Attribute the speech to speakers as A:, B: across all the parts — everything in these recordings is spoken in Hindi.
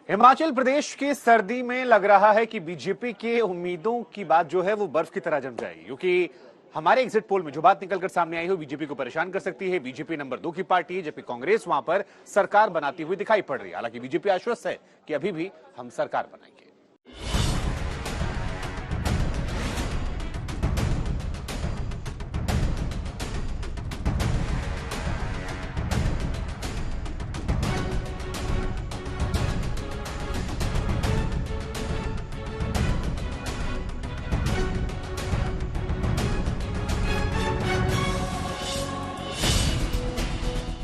A: हिमाचल प्रदेश की सर्दी में लग रहा है कि बीजेपी के उम्मीदों की बात जो है वो बर्फ की तरह जम जाएगी, क्योंकि हमारे एग्जिट पोल में जो बात निकलकर सामने आई हो बीजेपी को परेशान कर सकती है। बीजेपी नंबर 2 की पार्टी है, जबकि कांग्रेस वहां पर सरकार बनाती हुई दिखाई पड़ रही है। हालांकि बीजेपी आश्वस्त है कि अभी भी हम सरकार बनाएंगे।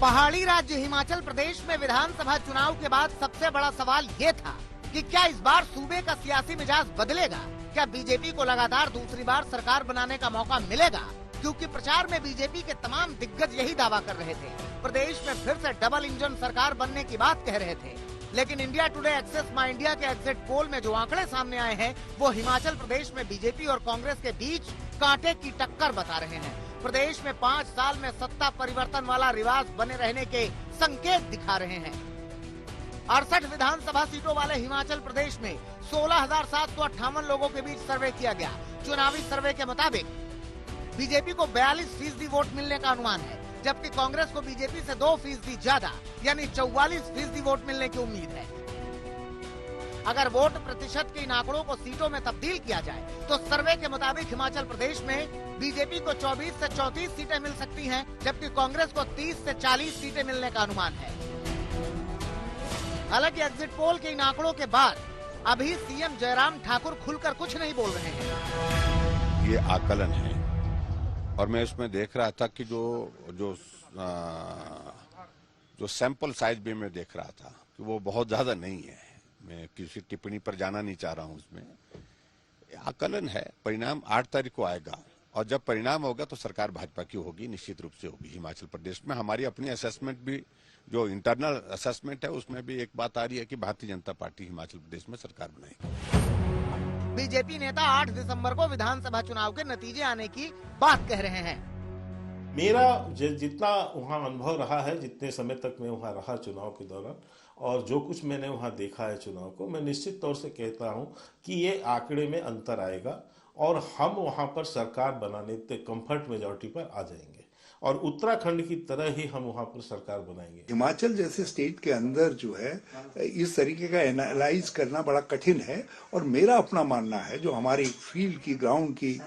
B: पहाड़ी राज्य हिमाचल प्रदेश में विधानसभा चुनाव के बाद सबसे बड़ा सवाल ये था कि क्या इस बार सूबे का सियासी मिजाज बदलेगा? क्या बीजेपी को लगातार दूसरी बार सरकार बनाने का मौका मिलेगा? क्योंकि प्रचार में बीजेपी के तमाम दिग्गज यही दावा कर रहे थे। प्रदेश में फिर से डबल इंजन सरकार बनने की बात कह रहे थे। लेकिन इंडिया टुडे एक्सेस माई इंडिया के एग्जिट पोल में जो आंकड़े सामने आए हैं वो हिमाचल प्रदेश में बीजेपी और कांग्रेस के बीच कांटे की टक्कर बता रहे हैं। प्रदेश में 5 साल में सत्ता परिवर्तन वाला रिवाज बने रहने के संकेत दिखा रहे हैं। 68 विधानसभा सीटों वाले हिमाचल प्रदेश में 16,758 लोगों के बीच सर्वे किया गया। चुनावी सर्वे के मुताबिक बीजेपी को 42% वोट मिलने का अनुमान है, जबकि कांग्रेस को बीजेपी से 2% ज्यादा यानी 44% वोट मिलने की उम्मीद है। अगर वोट प्रतिशत के इन आंकड़ों को सीटों में तब्दील किया जाए तो सर्वे के मुताबिक हिमाचल प्रदेश में बीजेपी को 24 से 34 सीटें मिल सकती हैं, जबकि कांग्रेस को 30 से 40 सीटें मिलने का अनुमान है। हालांकि एग्जिट पोल के इन आंकड़ों के बाद अभी सीएम जयराम ठाकुर खुलकर कुछ नहीं बोल रहे हैं।
C: ये आकलन है और मैं इसमें देख रहा था कि जो सैंपल साइज भी मैं देख रहा था कि वो बहुत ज्यादा नहीं है। मैं किसी टिप्पणी पर जाना नहीं चाह रहा हूं। इसमें आकलन है। परिणाम 8 तारीख को आएगा और जब परिणाम होगा तो सरकार भाजपा की होगी, निश्चित रूप से होगी। हिमाचल प्रदेश में हमारी अपनी असेसमेंट भी, जो इंटरनल असेसमेंट है, उसमें भी एक बात आ रही है कि भारतीय जनता पार्टी हिमाचल प्रदेश में सरकार बनाएगी।
B: बीजेपी नेता 8 दिसंबर को विधानसभा चुनाव के नतीजे आने की बात कह रहे हैं।
D: मेरा जितना वहाँ अनुभव रहा है, जितने समय तक मैं वहाँ रहा चुनाव के दौरान, और जो कुछ मैंने वहाँ देखा है चुनाव को, मैं निश्चित तौर से कहता हूँ कि ये आंकड़े में अंतर आएगा और हम वहाँ पर सरकार बनाने कंफर्ट मेजॉरिटी पर आ जाएंगे और उत्तराखंड की तरह ही हम वहाँ पर सरकार बनाएंगे।
E: हिमाचल जैसे स्टेट के अंदर जो है इस तरीके का एनालाइज करना बड़ा कठिन है और मेरा अपना मानना है, जो हमारी फील्ड की, ग्राउंड की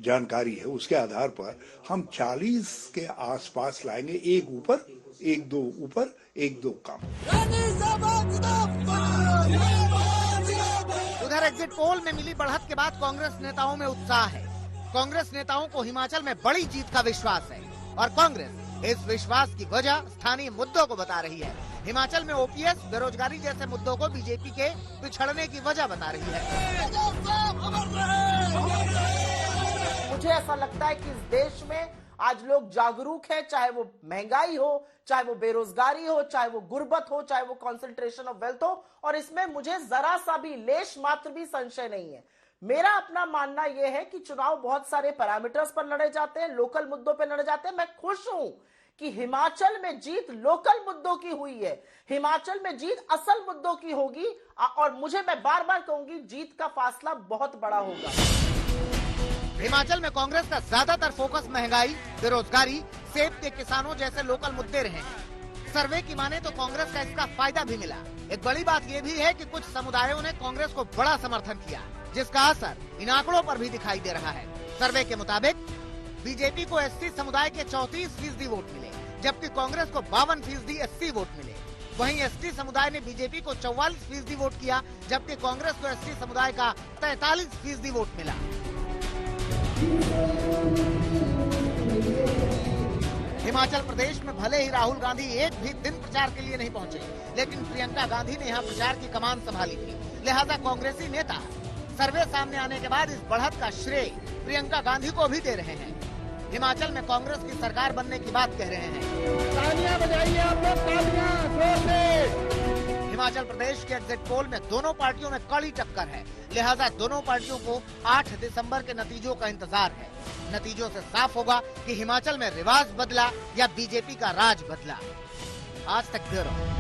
E: जानकारी है, उसके आधार पर हम 40 के आसपास लाएंगे। एक ऊपर, एक दो ऊपर, एक दो कम।
B: उधर एग्जिट पोल में मिली बढ़त के बाद कांग्रेस नेताओं में उत्साह है। कांग्रेस नेताओं को हिमाचल में बड़ी जीत का विश्वास है और कांग्रेस इस विश्वास की वजह स्थानीय मुद्दों को बता रही है। हिमाचल में ओपीएस, बेरोजगारी जैसे मुद्दों को बीजेपी के पिछड़ने की वजह बता रही है।
F: मुझे ऐसा लगता है कि इस देश में आज लोग जागरूक हैं, चाहे वो महंगाई हो, चाहे वो बेरोजगारी हो, चाहे वो गुर्बत हो, चाहे वो कंसंट्रेशन ऑफ वेल्थ हो, और इसमें मुझे जरा सा भी, लेश मात्र भी संशय नहीं है। मेरा अपना मानना यह है कि चुनाव बहुत सारे पैरामीटर्स पर लड़े जाते हैं, लोकल मुद्दों पर लड़े जाते हैं। मैं खुश हूं कि हिमाचल में जीत लोकल मुद्दों की हुई है, हिमाचल में जीत असल मुद्दों की होगी और मैं बार बार कहूंगी, जीत का फासला बहुत बड़ा होगा।
B: हिमाचल में कांग्रेस का ज्यादातर फोकस महंगाई, बेरोजगारी, सेब के किसानों जैसे लोकल मुद्दे रहे हैं। सर्वे की माने तो कांग्रेस का इसका फायदा भी मिला। एक बड़ी बात यह भी है कि कुछ समुदायों ने कांग्रेस को बड़ा समर्थन किया, जिसका असर इन आंकड़ों पर भी दिखाई दे रहा है। सर्वे के मुताबिक बीजेपी को एससी समुदाय के 34% वोट मिले, जबकि कांग्रेस को 52% एससी वोट मिले। वहीं एसटी समुदाय ने बीजेपी को 44% वोट किया, जबकि कांग्रेस को एसटी समुदाय का 43% वोट मिला। हिमाचल प्रदेश में भले ही राहुल गांधी एक भी दिन प्रचार के लिए नहीं पहुंचे, लेकिन प्रियंका गांधी ने यहां प्रचार की कमान संभाली थी। लिहाजा कांग्रेसी नेता सर्वे सामने आने के बाद इस बढ़त का श्रेय प्रियंका गांधी को भी दे रहे हैं। हिमाचल में कांग्रेस की सरकार बनने की बात कह रहे हैं। तालियां बजाइए आप लोग, तालियां जोर से। हिमाचल प्रदेश के एग्जिट पोल में दोनों पार्टियों में कड़ी टक्कर है, लिहाजा दोनों पार्टियों को 8 दिसंबर के नतीजों का इंतजार है। नतीजों से साफ होगा कि हिमाचल में रिवाज बदला या बीजेपी का राज बदला। आज तक ब्यूरो।